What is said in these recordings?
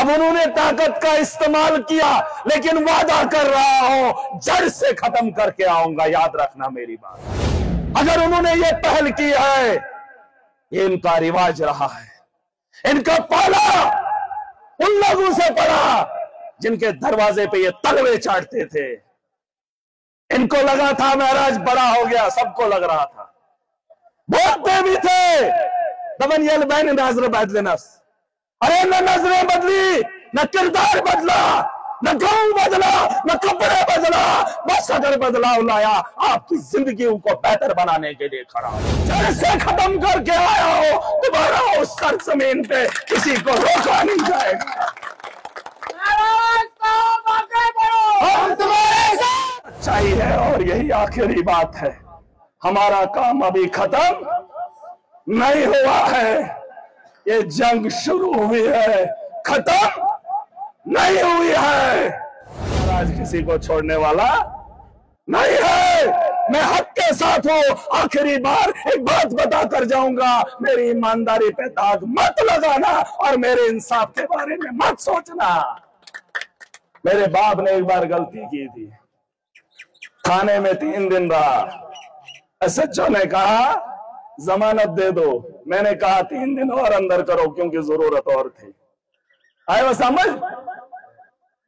अब उन्होंने ताकत का इस्तेमाल किया, लेकिन वादा कर रहा हूं जड़ से खत्म करके आऊंगा। याद रखना मेरी बात। अगर उन्होंने ये पहल की है, ये इनका रिवाज रहा है, इनका पाला उन लोगों से पड़ा जिनके दरवाजे पे ये तलवे चाटते थे। इनको लगा था महराज बड़ा हो गया, सबको लग रहा था, बोलते भी थे दबन यल बैन नजर बदलनस। अरे न नजरें बदली, न किरदार बदला, न गांव बदला, न कपड़े बदला, बस अगर बदलाव लाया आपकी जिंदगी को बेहतर बनाने के लिए खड़ा। जड़ से खत्म करके आया हो, दोबारा उस सरजमीन पे किसी को रोका नहीं जाएगा। हम तुम्हारे साथ सच्चाई है और यही आखिरी बात है। हमारा काम अभी खत्म नहीं हुआ है, ये जंग शुरू हुई है, खत्म नहीं हुई है। आज किसी को छोड़ने वाला नहीं है। मैं हक के साथ हूं। आखिरी बार एक बात बता कर जाऊंगा, मेरी ईमानदारी पे दाग मत लगाना और मेरे इंसाफ के बारे में मत सोचना। मेरे बाप ने एक बार गलती की थी, थाने में 3 दिन रहा। एसएचओ ने कहा जमानत दे दो, मैंने कहा 3 दिन और अंदर करो क्योंकि जरूरत और थी। आए वो समझ,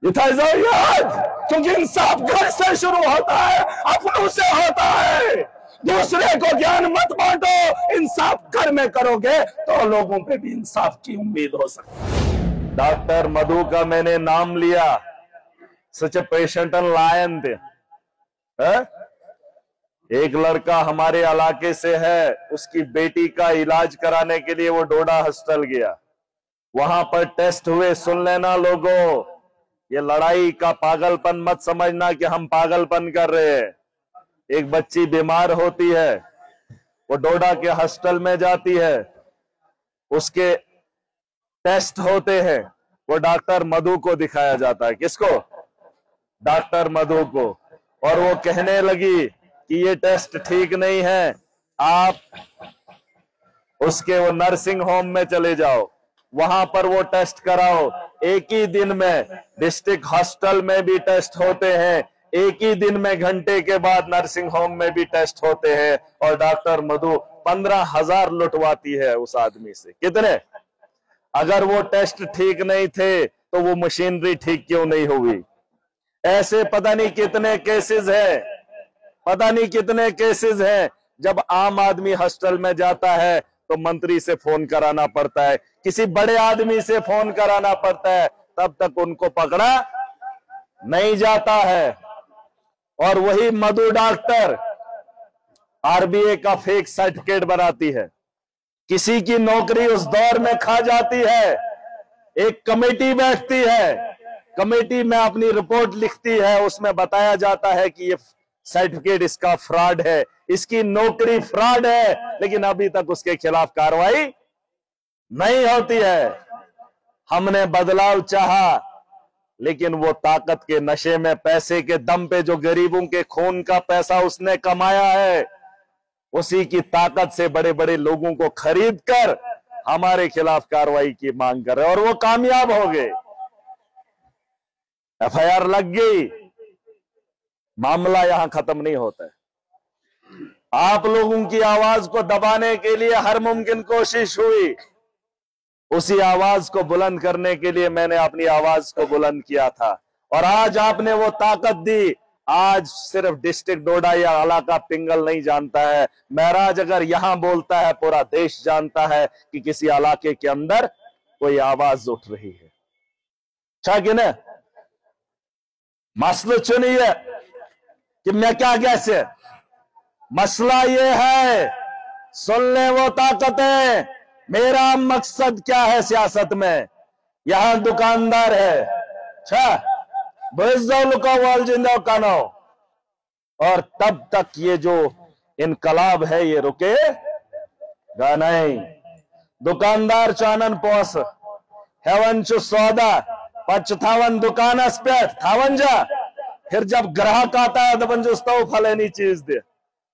ये था याद, क्योंकि इंसाफ घर से शुरू होता है, अपनों से होता है। दूसरे को ज्ञान मत बांटो, इंसाफ घर में करोगे तो लोगों पे भी इंसाफ की उम्मीद हो सकती है। डॉक्टर मधु का मैंने नाम लिया, सच ए पेशेंट एंड लायन थे। एक लड़का हमारे इलाके से है, उसकी बेटी का इलाज कराने के लिए वो डोडा हॉस्पिटल गया। वहां पर टेस्ट हुए। सुन लेना लोगों, ये लड़ाई का पागलपन मत समझना कि हम पागलपन कर रहे हैं। एक बच्ची बीमार होती है, वो डोडा के हॉस्पिटल में जाती है, उसके टेस्ट होते हैं, वो डॉक्टर मधु को दिखाया जाता है। किसको? डॉक्टर मधु को। और वो कहने लगी कि ये टेस्ट ठीक नहीं है, आप उसके वो नर्सिंग होम में चले जाओ, वहां पर वो टेस्ट कराओ। एक ही दिन में डिस्ट्रिक्ट हॉस्पिटल में भी टेस्ट होते हैं, एक ही दिन में घंटे के बाद नर्सिंग होम में भी टेस्ट होते हैं। और डॉक्टर मधु 15,000 लुटवाती है उस आदमी से। कितने? अगर वो टेस्ट ठीक नहीं थे तो वो मशीनरी ठीक क्यों नहीं हुई? ऐसे पता नहीं कितने केसेस है, पता नहीं कितने केसेस हैं। जब आम आदमी हॉस्पिटल में जाता है तो मंत्री से फोन कराना पड़ता है, किसी बड़े आदमी से फोन कराना पड़ता है, तब तक उनको पकड़ा नहीं जाता है। और वही मधु डॉक्टर आरबीआई का फेक सर्टिफिकेट बनाती है, किसी की नौकरी उस दौर में खा जाती है। एक कमेटी बैठती है, कमेटी में अपनी रिपोर्ट लिखती है, उसमें बताया जाता है कि ये सर्टिफिकेट इसका फ्रॉड है, इसकी नौकरी फ्रॉड है, लेकिन अभी तक उसके खिलाफ कार्रवाई नहीं होती है। हमने बदलाव चाहा, लेकिन वो ताकत के नशे में, पैसे के दम पे जो गरीबों के खून का पैसा उसने कमाया है, उसी की ताकत से बड़े बड़े लोगों को खरीद कर हमारे खिलाफ कार्रवाई की मांग कर रहे, और वो कामयाब हो गए। एफआईआर लग गई, मामला यहां खत्म नहीं होता है। आप लोगों की आवाज को दबाने के लिए हर मुमकिन कोशिश हुई, उसी आवाज को बुलंद करने के लिए मैंने अपनी आवाज को बुलंद किया था, और आज आपने वो ताकत दी। आज सिर्फ डिस्ट्रिक्ट डोडा या इलाका पिंगल नहीं जानता है, महराज अगर यहां बोलता है पूरा देश जानता है कि किसी इलाके के अंदर कोई आवाज उठ रही है। अच्छा कि नहीं? मसला चुनिए कि मैं क्या कैसे, मसला ये है, सुन ले वो ताकतें, मेरा मकसद क्या है सियासत में। यहां दुकानदार है, अच्छा जिंदा कानो, और तब तक ये जो इनकलाब है ये रुकेगा नहीं। दुकानदार चानन पोस हेवन चु सौदा पचथावन दुकान पे थावन जा, फिर जब ग्राहक आता है तो बंजुस्ता फलेनी चीज दे,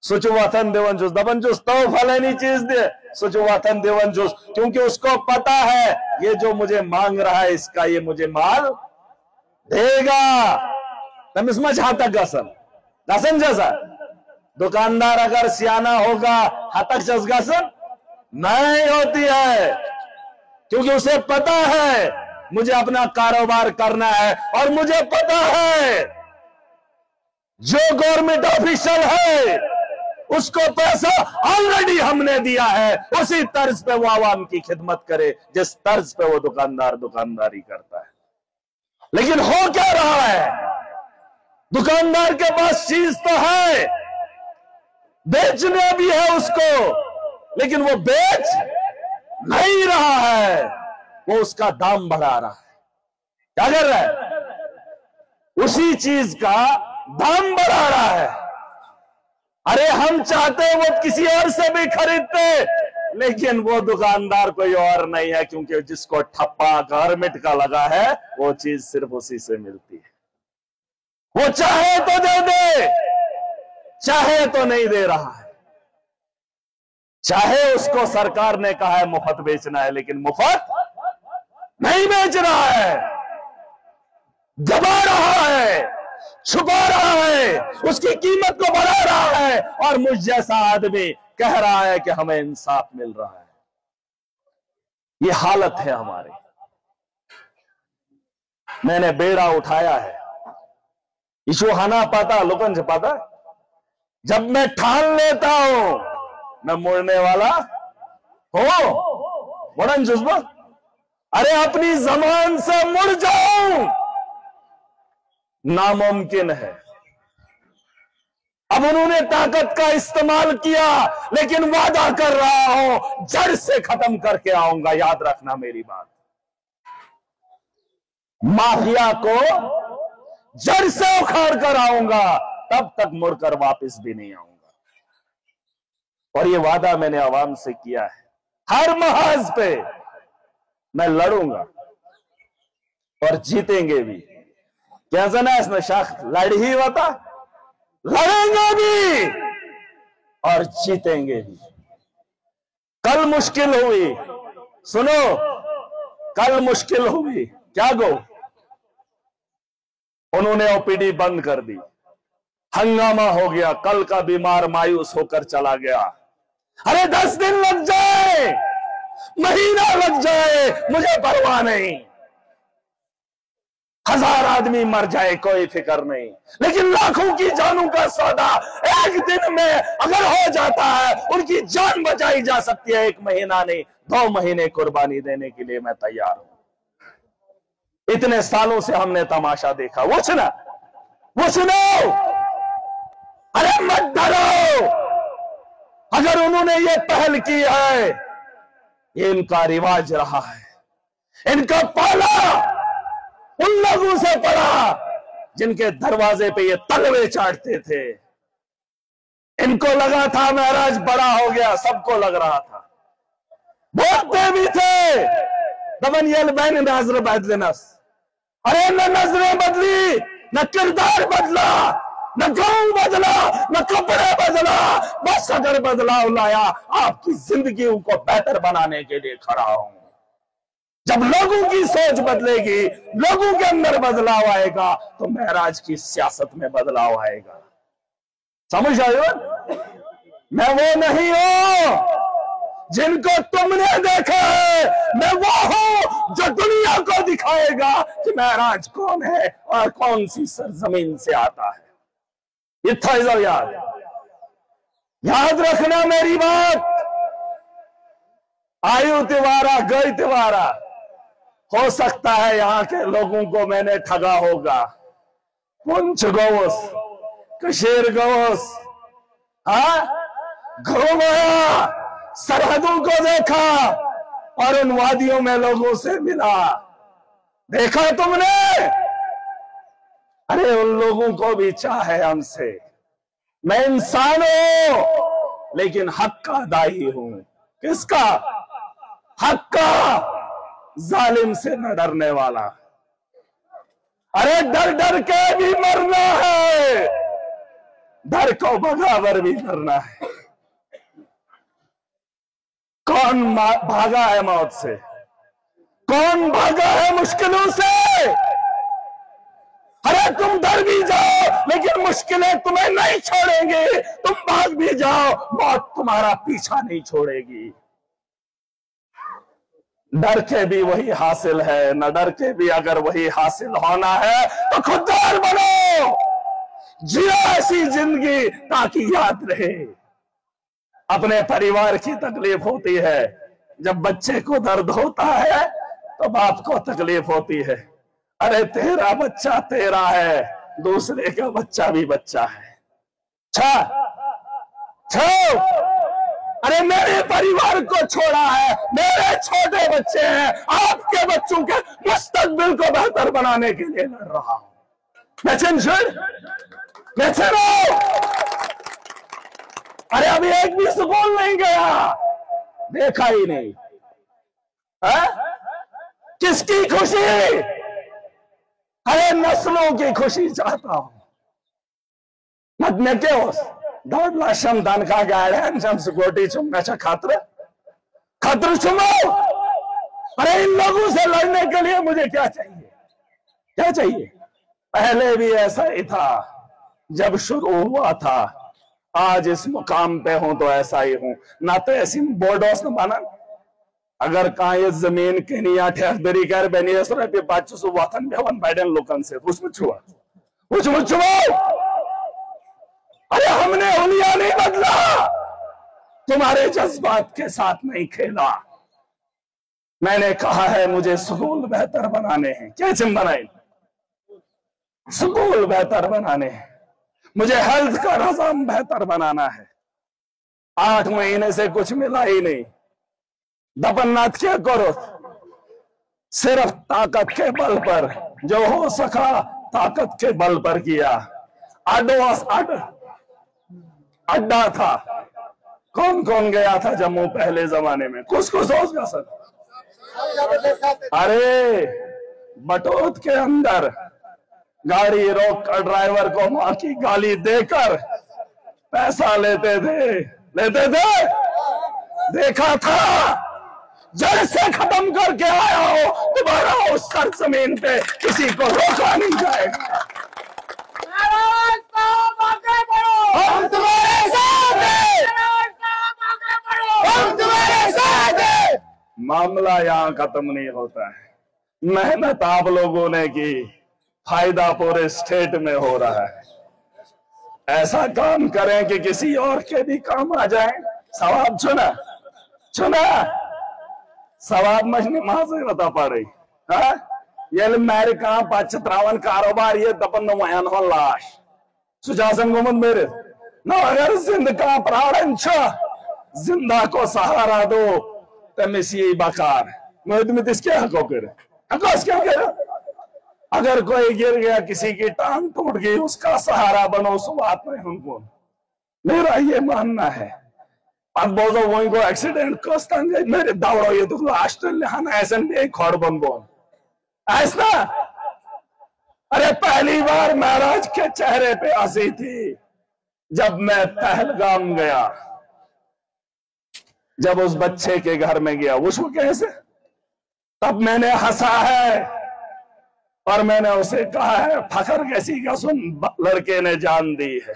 सुच वतन देवन जूस दबन जूस तो फलानी चीज दे, सुच वतन देवन जूस, क्योंकि उसको पता है ये जो मुझे मांग रहा है इसका ये मुझे माल देगा। तम इसमें झातक गसन गसन जैसा दुकानदार अगर सियाना होगा हतक जस गसन नहीं होती है, क्योंकि उसे पता है मुझे अपना कारोबार करना है और मुझे पता है जो गवर्नमेंट ऑफिशियल है उसको पैसा ऑलरेडी हमने दिया है, उसी तर्ज पे वो आवाम की खिदमत करे जिस तर्ज पे वो दुकानदार दुकानदारी करता है। लेकिन हो क्या रहा है, दुकानदार के पास चीज तो है, बेचना भी है उसको, लेकिन वो बेच नहीं रहा है, वो उसका दाम बढ़ा रहा है। क्या कर रहा है, उसी चीज का दाम बढ़ा रहा है। अरे हम चाहते वो किसी और से भी खरीदते, लेकिन वो दुकानदार कोई और नहीं है, क्योंकि जिसको ठप्पा गवर्नमेंट का लगा है वो चीज सिर्फ उसी से मिलती है। वो चाहे तो दे दे, चाहे तो नहीं दे रहा है। चाहे उसको सरकार ने कहा है मुफ्त बेचना है, लेकिन मुफ्त नहीं बेच रहा है, दबा रहा है, छुपा रहा है, उसकी कीमत को बढ़ा रहा है, और मुझ जैसा आदमी कह रहा है कि हमें इंसाफ मिल रहा है। ये हालत है हमारी। मैंने बेड़ा उठाया है, इशू हाना पाता लोगन से पाता, जब मैं ठान लेता हूं मैं मुड़ने वाला हो वड़न जुज्बा, अरे अपनी जबान से मुड़ जाऊं नामुमकिन है। अब उन्होंने ताकत का इस्तेमाल किया, लेकिन वादा कर रहा हूं जड़ से खत्म करके आऊंगा। याद रखना मेरी बात, माफिया को जड़ से उखाड़ कर आऊंगा, तब तक मुड़कर वापस भी नहीं आऊंगा। और ये वादा मैंने आवाम से किया है, हर महाज पे मैं लड़ूंगा और जीतेंगे भी। कैसा ना इसमें शख लड़ ही होता, लड़ेंगे भी और जीतेंगे भी। कल मुश्किल हुई, सुनो, कल मुश्किल हुई, क्या गो, उन्होंने ओपीडी बंद कर दी, हंगामा हो गया, कल का बीमार मायूस होकर चला गया। अरे 10 दिन लग जाए, महीना लग जाए, मुझे परवाह नहीं, 1000 आदमी मर जाए कोई फिक्र नहीं, लेकिन लाखों की जानों का सौदा एक दिन में अगर हो जाता है, उनकी जान बचाई जा सकती है। 1 महीना नहीं, 2 महीने कुर्बानी देने के लिए मैं तैयार हूं। इतने सालों से हमने तमाशा देखा। वो सुनो, अरे मत डरो, अगर उन्होंने ये पहल की है, ये इनका रिवाज रहा है, इनका पाला उन लोगों से पड़ा जिनके दरवाजे पे ये तलवे चाटते थे। इनको लगा था महराज बड़ा हो गया, सबको लग रहा था, बोलते भी थे दबन यल बैन नजर बदलनस। अरे न नजरें बदली, न किरदार बदला, न गांव बदला, न कपड़े बदला, बस अगर बदलाव लाया आपकी जिंदगी को बेहतर बनाने के लिए खड़ा हूं। जब लोगों की सोच बदलेगी, लोगों के अंदर बदलाव आएगा, तो महराज की सियासत में बदलाव आएगा। समझ आए? मैं वो नहीं हूं जिनको तुमने देखा है, मैं वो हूं जो दुनिया को दिखाएगा कि महराज कौन है और कौन सी सरजमीन से आता है। इतना याद रखना मेरी बात। आयु तिवारा गई तिवारा, हो सकता है यहां के लोगों को मैंने ठगा होगा, पुंछ गौस, कशेर गौस, घरों गया, सरहदों को देखा और उन वादियों में लोगों से मिला। देखा तुमने? अरे उन लोगों को भी चाहे हमसे। मैं इंसान हूं, लेकिन हक का दाई हूं। किसका? हक का, जालिम से न डरने वाला। अरे डर डर के भी मरना है, डर को बगावर भी करना है। कौन भागा है मौत से? कौन भागा है मुश्किलों से? अरे तुम डर भी जाओ लेकिन मुश्किलें तुम्हें नहीं छोड़ेंगे। तुम भाग भी जाओ, मौत तुम्हारा पीछा नहीं छोड़ेगी। डर के भी वही हासिल है, न डर के भी अगर वही हासिल होना है तो खुददार बनो, जियो ऐसी जिंदगी ताकि याद रहे। अपने परिवार की तकलीफ होती है, जब बच्चे को दर्द होता है तो बाप को तकलीफ होती है। अरे तेरा बच्चा तेरा है, दूसरे का बच्चा भी बच्चा है। छो अरे मेरे परिवार को छोड़ा है, मेरे छोटे बच्चे हैं, आपके बच्चों के मुस्तकबिल को बेहतर बनाने के लिए लड़ रहा हूं। मैं अरे अभी एक भी स्कूल नहीं गया, देखा ही नहीं है? किसकी खुशी? अरे नस्लों की खुशी चाहता हूं। मत में क्या हो दौड़ दान का गाड़न गोटी चुमना खातर चुमाओ। अरे इन लोगों से लड़ने के लिए मुझे क्या चाहिए? क्या चाहिए? पहले भी ऐसा ही था जब शुरू हुआ था, आज इस मुकाम पे हूं तो ऐसा ही हूं। ना तो ऐसी बोर्डोस न बना, अगर कहा ये जमीन के नहीं ठेकेदारी कर बनी रुपये 500 वतन बेवन बैडन लोकन से उसमें छुआ। अरे हमने हुलिया नहीं बदला, तुम्हारे जज्बात के साथ नहीं खेला। मैंने कहा है मुझे स्कूल बेहतर बनाने हैं। कैसे बनाए? स्कूल बेहतर बनाने हैं। मुझे हेल्थ का निजाम बेहतर बनाना है। 8 महीने से कुछ मिला ही नहीं। दपन्नाथ क्या करो, सिर्फ ताकत के बल पर, जो हो सका ताकत के बल पर किया। अड्डा था, कौन कौन गया था जम्मू पहले जमाने में? कुछ सोच का सर। अरे बटोत के अंदर गाड़ी रोक कर ड्राइवर को मां की गाली देकर पैसा लेते थे। देखा था, जड़ से खत्म करके आया हो, दोबारा उस सरजमीन पे किसी को रोका नहीं जाएगा। हम तुम्हारे साथ हैं, हम तुम्हारे साथ हैं। मामला यहां खत्म नहीं होता है। मेहनत आप लोगों ने की, फायदा पूरे स्टेट में हो रहा है। ऐसा काम करें कि किसी और के भी काम आ जाए। सवाब चुना सवाब मजने माजे बता पा रही है। ये मेरे कहा 53 कारोबार ये दपन वयान हो लाश सुजासन गोमद मेरे न अगर जिंद का प्राण जिंदा को सहारा दो तमिस ये बकार में इसके हको करे हकोस क्या करे। अगर कोई गिर गया, किसी की टांग टूट गई, उसका सहारा बनो। उस बात में हमको मेरा ये मानना है। अब बोलो वही को एक्सीडेंट कस्ता मेरे दौड़ो ये तो ऑस्ट्रेलिया ऐसा नहीं खौर बन बोल ऐसा। अरे पहली बार महाराज के चेहरे पे हंसी थी जब मैं पहलगाम गया, जब उस बच्चे के घर में गया, उसको कैसे तब मैंने हंसा है और मैंने उसे कहा है फखर कैसी का सुन, लड़के ने जान दी है,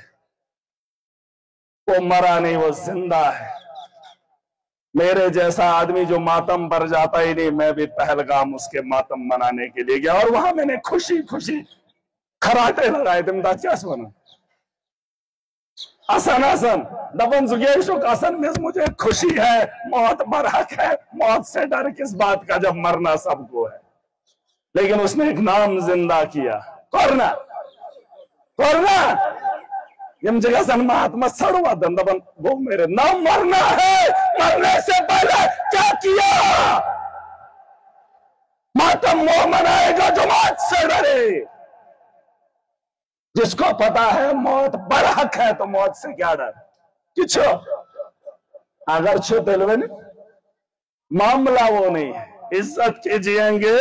वो मरा नहीं, वो जिंदा है। मेरे जैसा आदमी जो मातम पर जाता ही नहीं, मैं भी पहलगाम उसके मातम मनाने के लिए गया और वहां मैंने खुशी खुशी खराटे लगाए। तुम क्या सुना आसन आसन दबन जुगेशुक आसन में मुझे खुशी है, मौत बरहक है। मौत से डर किस बात का जब मरना सबको है। लेकिन उसने एक नाम जिंदा किया, करना यम जगह सन महात्मा सड़वा दंदबन वो मेरे नाम मरना है। मरने से पहले क्या किया? मातम वो मनाएगा जो मौत से डरे। जिसको पता है मौत बरहक है तो मौत से क्या डर? किछो अगर छो तेलवे ने मामला वो नहीं है। इज्जत की जिएंगे,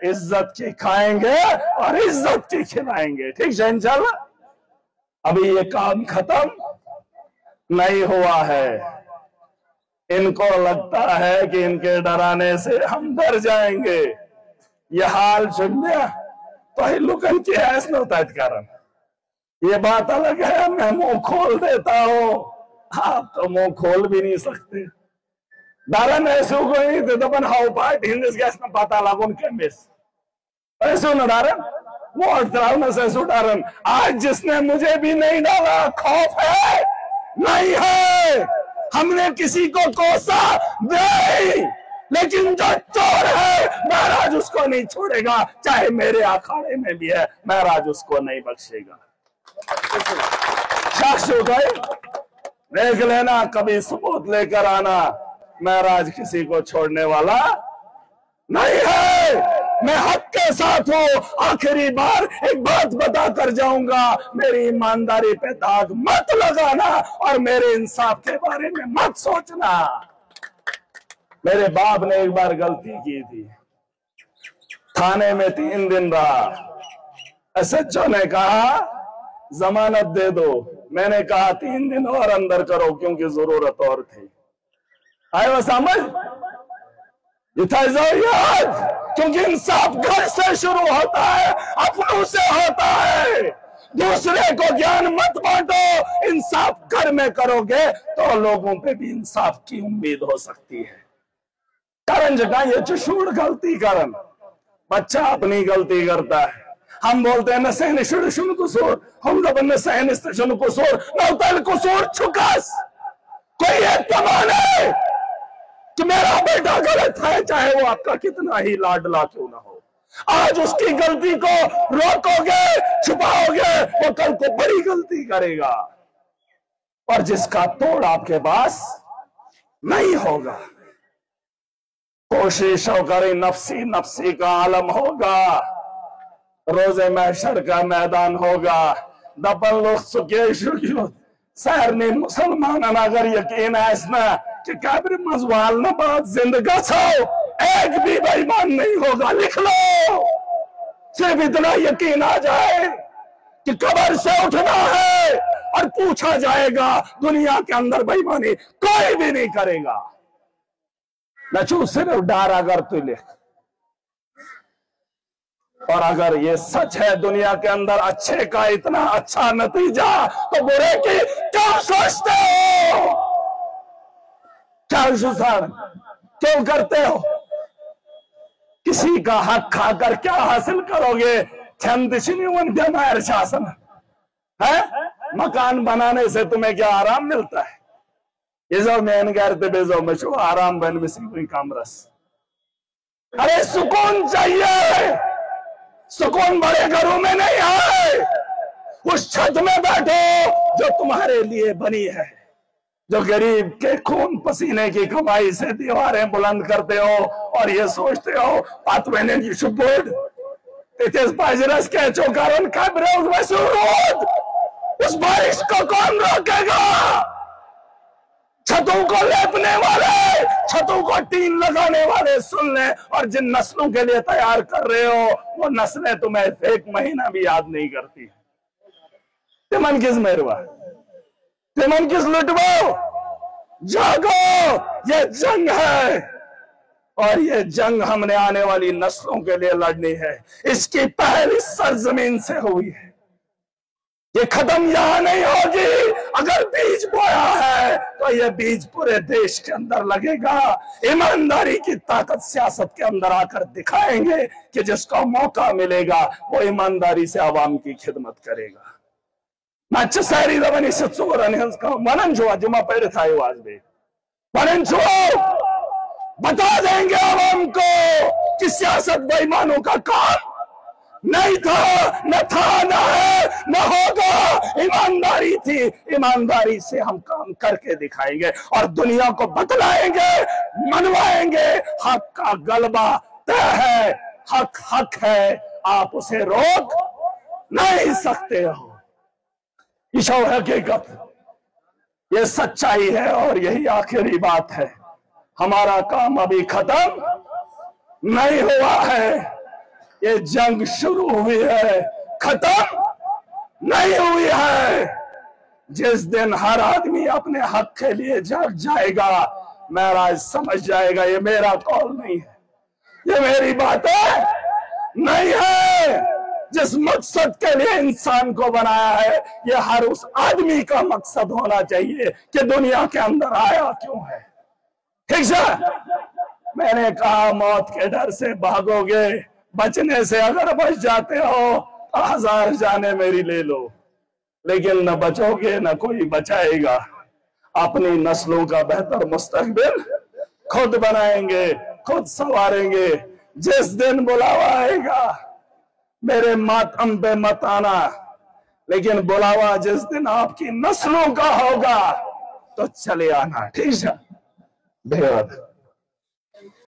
इज्जत की खाएंगे और इज्जत की खिलाएंगे। ठीक है इंशाल्लाह। अभी ये काम खत्म नहीं हुआ है। इनको लगता है कि इनके डराने से हम डर जाएंगे। यह हाल चुन्या तो ही लुकन के ऐसा होता है कारण। ये बात अलग है, मैं मुंह खोल देता हूं, आप तो मुंह खोल भी नहीं सकते। डरन ऐसे कोई दबन हाउ पार्ट हिंदिस गैस ना पता लागून केमिस ऐसे न डरन वो अठारह से सुटारन। आज जिसने मुझे भी नहीं डाला खौफ है नहीं है। हमने किसी को कोसा नहीं, लेकिन जो चोर है महाराज उसको नहीं छोड़ेगा, चाहे मेरे अखाड़े में भी है महाराज उसको नहीं बख्शेगा। शख्स हो गए देख लेना, कभी सबूत लेकर आना, महाराज किसी को छोड़ने वाला नहीं है। मैं हक के साथ हूं। आखिरी बार एक बात बता कर जाऊंगा, मेरी ईमानदारी पे दाग मत लगाना और मेरे इंसाफ के बारे में मत सोचना। मेरे बाप ने एक बार गलती की थी, थाने में 3 दिन रहा। एसएचओ ने कहा जमानत दे दो, मैंने कहा 3 दिन और अंदर करो क्योंकि जरूरत और थी। आए वो समझ याद, क्योंकि इंसाफ घर से शुरू होता है, अपनों से होता है। दूसरे को ज्ञान मत बांटो, इंसाफ घर में करोगे तो लोगों पे भी इंसाफ की उम्मीद हो सकती है। कारण जगह ये चुशूड़ गलती कारण बच्चा अपनी गलती करता है। हम बोलते हैं न सहन शुरू कुसूर, हम न सहन शुरू कुसूर नौतल कुसूर छुकास। कोई एक कमाने कि मेरा बेटा गलत है, चाहे वो आपका कितना ही लाडला क्यों ना हो। आज उसकी गलती को रोकोगे, छुपाओगे, वो कल को बड़ी गलती करेगा। और जिसका तोड़ आपके पास नहीं होगा, कोशिश करें, नफसी नफसी का आलम होगा, रोजे महशर का मैदान होगा। दपन लोग सुखे शहर ने मुसलमान अगर यकीन है इसमें कि कब्र मजवाल न बात जिंदगा छो, एक भी बेईमान नहीं होगा। लिख लो, सिर्फ इतना यकीन आ जाए कि कब्र से उठना है और पूछा जाएगा, दुनिया के अंदर बेईमानी कोई भी नहीं करेगा। नचू सिर्फ डर अगर तू लिख। और अगर ये सच है दुनिया के अंदर अच्छे का इतना अच्छा नतीजा, तो बुरे की क्यों सोचते हो? क्या सर क्यों करते हो? किसी का हक खाकर क्या हासिल करोगे? शासन है, मकान बनाने से तुम्हें क्या आराम मिलता है? ये मैं कहते बेजो में आराम बन में कोई कामरस। अरे सुकून चाहिए, सुकून बड़े घरों में नहीं है। उस छत में बैठो जो तुम्हारे लिए बनी है, जो गरीब के खून पसीने की कमाई से दीवारें बुलंद करते हो और ये सोचते हो उस बारिश को कौन रोकेगा? छतों को लेपने वाले, छतों को टीन लगाने वाले सुन ले। और जिन नस्लों के लिए तैयार कर रहे हो वो नस्लें तुम्हें 1 महीना भी याद नहीं करती। तिमन किस मेरवा, तिमन किस लुटवाओ? जागो, ये जंग है और ये जंग हमने आने वाली नस्लों के लिए लड़नी है। इसकी पहल इस सरजमीन से हुई है, ये खत्म यहां नहीं होगी। अगर बीज बोया है तो ये बीज पूरे देश के अंदर लगेगा। ईमानदारी की ताकत सियासत के अंदर आकर दिखाएंगे कि जिसको मौका मिलेगा वो ईमानदारी से आवाम की खिदमत करेगा। शहरी मनन छुआ जुमा पैर था आज भी मनन छुओ, बता देंगे आवाम को कि सियासत बेईमानों का काम नहीं था, न था, न है, न होगा। ईमानदारी थी, ईमानदारी से हम काम करके दिखाएंगे और दुनिया को बतलाएंगे, मनवाएंगे। हक का गलबा तय है, हक हक है, आप उसे रोक नहीं सकते हो। ईशो हकीकत, ये सच्चाई है और यही आखिरी बात है। हमारा काम अभी खत्म नहीं हुआ है, ये जंग शुरू हुई है, खत्म नहीं हुई है। जिस दिन हर आदमी अपने हक के लिए जग जाएगा, महाराज समझ जाएगा ये मेरा कौल नहीं है, ये मेरी बात है नहीं है। जिस मकसद के लिए इंसान को बनाया है, ये हर उस आदमी का मकसद होना चाहिए कि दुनिया के अंदर आया क्यों है। ठीक है, मैंने कहा मौत के डर से भागोगे, बचने से अगर बच जाते हो तो 1000 जाने मेरी ले लो, लेकिन न बचोगे न कोई बचाएगा। अपनी नस्लों का बेहतर मुस्तकबिल खुद बनाएंगे, खुद संवारेंगे। जिस दिन बुलावा आएगा, मेरे मातम पे मत आना, लेकिन बुलावा जिस दिन आपकी नस्लों का होगा तो चले आना। ठीक है, धन्यवाद।